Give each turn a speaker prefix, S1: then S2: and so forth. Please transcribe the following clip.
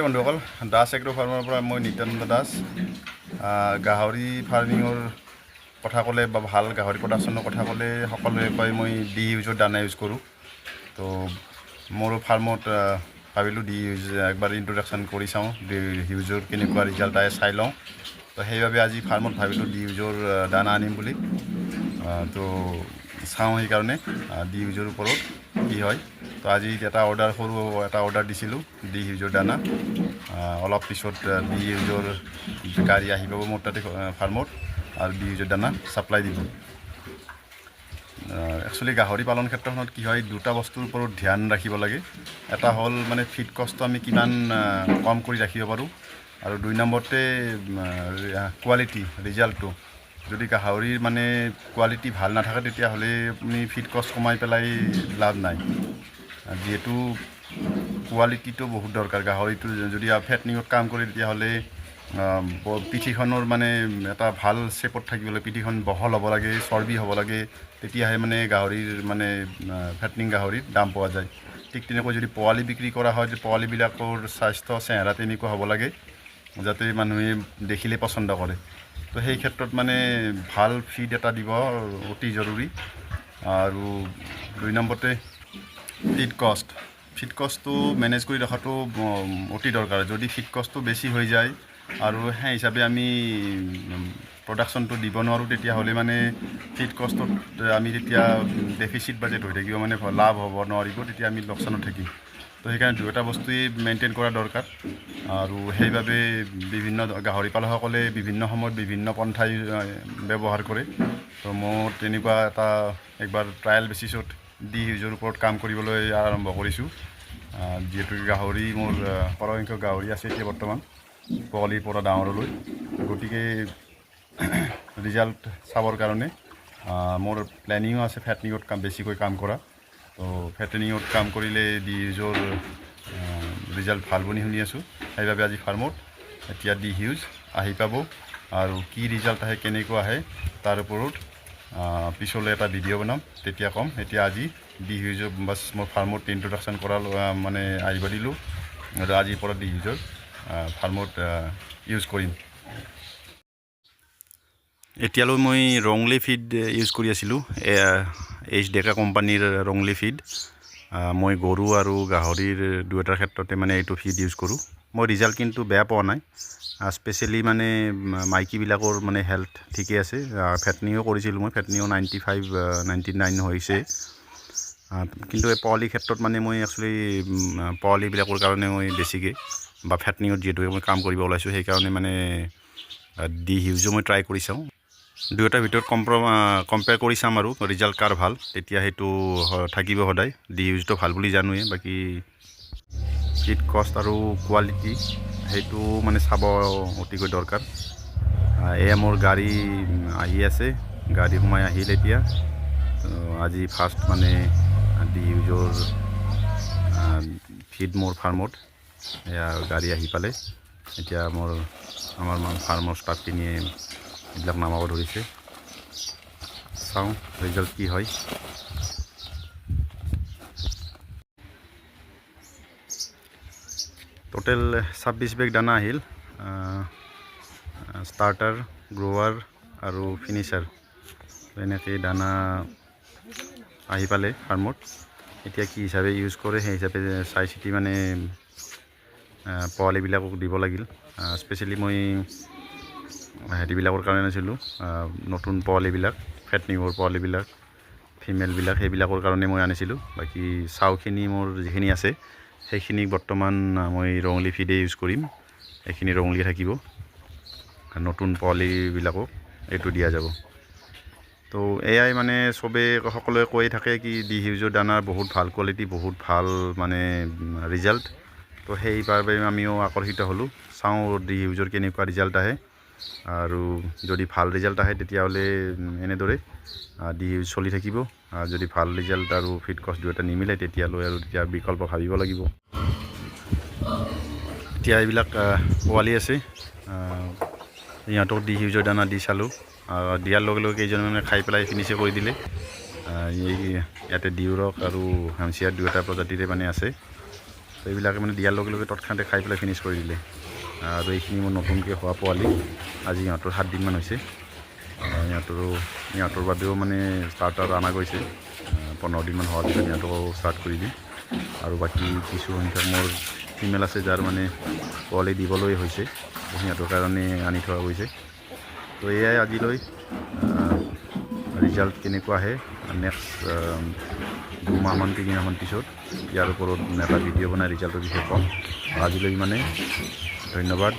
S1: বন্ধুসকল দাস এগ্ৰ ফাৰ্মৰ পৰা মই নিত্যানন্দ দাস গাহৰি ফাৰ্মিঙৰ কথা ক'লে বা ভাল গাহৰি প্ৰডাকশ্যনৰ কথা ক'লে সকলোৱে কয় মই ডি ইউজৰ দানা ইউজ কৰোঁ তো মোৰ ফাৰ্মত ভাবিলোঁ ডি ইউজ একবাৰ ইন্ট্ৰডাকশ্যন কৰি চাওঁ ডি ইউজৰ কেনেকুৱা ৰিজাল্ট আহে চাই লওঁ তো সেইবাবে আজি ফাৰ্মত ভাবিলোঁ ডি ইউজৰ দানা আনিম বুলি তো চাওঁ সেইকাৰণে ডি ইউজৰ ওপৰত কি হয় তো আজি এটা অৰ্ডাৰ দিছিলোঁ ডি ইউজৰ দানা অলপ পিছত ডি ইউজৰ গাড়ী আহি পাব মোৰ তাতে ফাৰ্মত আৰু ডি ইউজৰ দানা ছাপ্লাই দিব একচুৱেলি গাহৰি পালন ক্ষেত্ৰখনত কি হয় দুটা বস্তুৰ ওপৰত ধ্যান ৰাখিব লাগে এটা হ'ল মানে ফিড কষ্টটো আমি কিমান কম কৰি ৰাখিব পাৰোঁ আৰু দুই নম্বৰতে কোৱালিটি ৰিজাল্টটো যদি গাহৰিৰ মানে কোৱালিটি ভাল নাথাকে তেতিয়াহ'লে আপুনি ফিড কষ্ট কমাই পেলাই লাভ নাই যিহেতু কোৱালিটিটো বহুত দৰকাৰ গাহৰিটো যদি ফেটনিঙত কাম কৰে তেতিয়াহ'লে পিঠিখনৰ মানে এটা ভাল শ্বেপত থাকিবলৈ পিঠিখন বহল হ'ব লাগে চৰ্বি হ'ব লাগে তেতিয়াহে মানে গাহৰিৰ মানে ফেটনিং গাহৰিৰ দাম পোৱা যায় ঠিক তেনেকৈ যদি পোৱালি বিক্ৰী কৰা হয় যে পোৱালিবিলাকৰ স্বাস্থ্য চেহেৰা তেনেকুৱা হ'ব লাগে যাতে মানুহে দেখিলে পচন্দ কৰে তো সেই ক্ষেত্ৰত মানে ভাল ফিড এটা দিব অতি জৰুৰী আৰু দুই নম্বৰতে ফিড কষ্টটো মেনেজ কৰি ৰখাটো অতি দৰকাৰ যদি ফিড কষ্টটো বেছি হৈ যায় আৰু সেই হিচাপে আমি প্ৰডাকশ্যনটো দিব নোৱাৰোঁ তেতিয়াহ'লে মানে ফিড কষ্টত আমি তেতিয়া ডেফিচিট বাজেট হৈ থাকিব মানে লাভ হ'ব নোৱাৰিব তেতিয়া আমি লোকচানত থাকিম তো সেইকাৰণে দুয়োটা বস্তুৱেই মেইনটেইন কৰা দৰকাৰ আৰু সেইবাবে বিভিন্ন গাহৰি পালকসকলে বিভিন্ন সময়ত বিভিন্ন পন্থাই ব্যৱহাৰ কৰে তো মোৰ তেনেকুৱা এটা একবাৰ ট্ৰায়েল বেচিছত ডি ইউজৰ ওপৰত কাম কৰিবলৈ আৰম্ভ কৰিছোঁ যিহেতু গাহৰি মোৰ সৰহসংখ্যক গাহৰি আছে এতিয়া বৰ্তমান পোৱালিৰ পৰা ডাঙৰলৈ গতিকে ৰিজাল্ট চাবৰ কাৰণে মোৰ প্লেনিঙো আছে ফেটনিঙত বেছিকৈ কাম কৰা তো ফেটনিঙত কাম কৰিলে ডি ইউজৰ ৰিজাল্ট ভাল বুলি শুনি আছোঁ সেইবাবে আজি ফাৰ্মত এতিয়া ডি ইউজ আহি পাব আৰু কি ৰিজাল্ট আহে কেনেকুৱা আহে তাৰ ওপৰত পিছলৈ এটা ভিডিঅ' বনাম তেতিয়া ক'ম এতিয়া আজি ডি ইউজৰ বাছ মোৰ ফাৰ্মত ইন্ট্ৰডাকশ্যন কৰা মানে আহিব দিলোঁ আৰু আজিৰ পৰা ডি ইউজৰ ফাৰ্মত ইউজ কৰিম এতিয়ালৈ মই ৰংলি ফিড ইউজ কৰি আছিলোঁ এইচ ডেকা কোম্পানীৰ ৰংলি ফিড মই গৰু আৰু গাহৰিৰ দুয়োটাৰ ক্ষেত্ৰতে মানে এইটো ফিড ইউজ কৰোঁ মই ৰিজাল্ট কিন্তু বেয়া পোৱা নাই স্পেচিয়েলি মানে মাইকীবিলাকৰ মানে হেল্থ ঠিকে আছে ফেটনিঙো কৰিছিলোঁ মই ফেটনিঙো 99 হৈছে কিন্তু এই পোৱালিৰ ক্ষেত্ৰত মানে মই একচুৱেলি পোৱালিবিলাকৰ কাৰণে মই বেছিকৈ বা ফেটনিঙত যিহেতু মই কাম কৰিব ওলাইছোঁ সেইকাৰণে মানে ডি ইউজো মই ট্ৰাই কৰি চাওঁ দুয়োটাৰ ভিতৰত কম্পেয়াৰ কৰি চাম আৰু ৰিজাল্ট কাৰ ভাল তেতিয়া সেইটো থাকিব সদায় ডি ইউজটো ভাল বুলি জানোৱে বাকী ফিড কষ্ট আৰু কোৱালিটি সেইটো মানে চাব অতিকৈ দৰকাৰ এয়া মোৰ গাড়ী আহি আছে গাড়ী সোমাই আহিল এতিয়া আজি ফাৰ্ষ্ট মানে ডি ইউজৰ ফিড মোৰ ফাৰ্মত এয়া গাড়ী আহি পালে এতিয়া আমাৰ ফাৰ্মৰ ষ্টাফখিনিয়ে এইবিলাক নামাব ধৰিছে চাওঁ ৰিজাল্ট কি হয় টোটেল 26 বেগ দানা আহিল ষ্টাৰ্টাৰ গ্ৰোৱাৰ আৰু ফিনিচাৰ এনেকৈ দানা আহি পালে ফাৰ্মত এতিয়া কি হিচাপে ইউজ কৰে সেই হিচাপে চাই চিতি মানে পোৱালিবিলাকক দিব লাগিল স্পেচিয়েলি মই হেৰিবিলাকৰ কাৰণে আনিছিলোঁ নতুন পোৱালিবিলাক ফেটনিঙৰ পোৱালিবিলাক ফিমেলবিলাক সেইবিলাকৰ কাৰণে মই আনিছিলোঁ বাকী চাউখিনি মোৰ যিখিনি আছে সেইখিনি বৰ্তমান মই ৰংলি ফিডে ইউজ কৰিম এইখিনি ৰংলি থাকিব নতুন পোৱালিবিলাকক এইটো দিয়া যাব তো এয়াই মানে সকলোৱে কৈ থাকে কি ডি ইউজৰ দানাৰ বহুত ভাল কোৱালিটি বহুত ভাল মানে ৰিজাল্ট তো সেইবাবে আমিও আকৰ্ষিত হ'লোঁ চাওঁ ডি ইউজৰ কেনেকুৱা ৰিজাল্ট আহে আৰু যদি ভাল ৰিজাল্ট আহে তেতিয়াহ'লে এনেদৰে ডি ইউজ চলি থাকিব আৰু যদি ভাল ৰিজাল্ট আৰু ফিড কষ্ট দুয়োটা নিমিলে তেতিয়ালৈ আৰু তেতিয়া বিকল্প ভাবিব লাগিব এতিয়া এইবিলাক পোৱালি আছে ইহঁতক ডি ইউজৰ দানা দি চালোঁ দিয়াৰ লগে লগে কেইজনমানে খাই পেলাই ফিনিছে কৰি দিলে ইয়াতে ডিউৰক আৰু হামচিয়াৰ দুয়োটা প্ৰজাতিৰে মানে আছে তো এইবিলাকে মানে দিয়াৰ লগে লগে তৎক্ষণাতে খাই পেলাই ফিনিছ কৰি দিলে। আৰু এইখিনি মোৰ নতুনকৈ হোৱা পোৱালি, আজি ইহঁতৰ 7 দিনমান হৈছে। ইহঁতৰ বাবেও মানে ষ্টাৰ্টাৰ অনা গৈছে। 15 দিনমান হোৱাৰ পিছত ইহঁতকো ষ্টাৰ্ট কৰি দিম। আৰু বাকী কিছু সংখ্যক মোৰ ফিমেল আছে যাৰ মানে পোৱালি দিবলৈ হৈছে, সিহঁতৰ কাৰণে আনি থোৱা গৈছে। তো এয়াই আজিলৈ ৰিজাল্ট কেনেকুৱা আহে নেক্সট 2 মাহমান 3 মাহমান পিছত ইয়াৰ ওপৰত এটা ভিডিঅ' বনাই ৰিজাল্টৰ বিষয়ে ক'ম। আজিলৈ ইমানেই, ধন্যবাদ।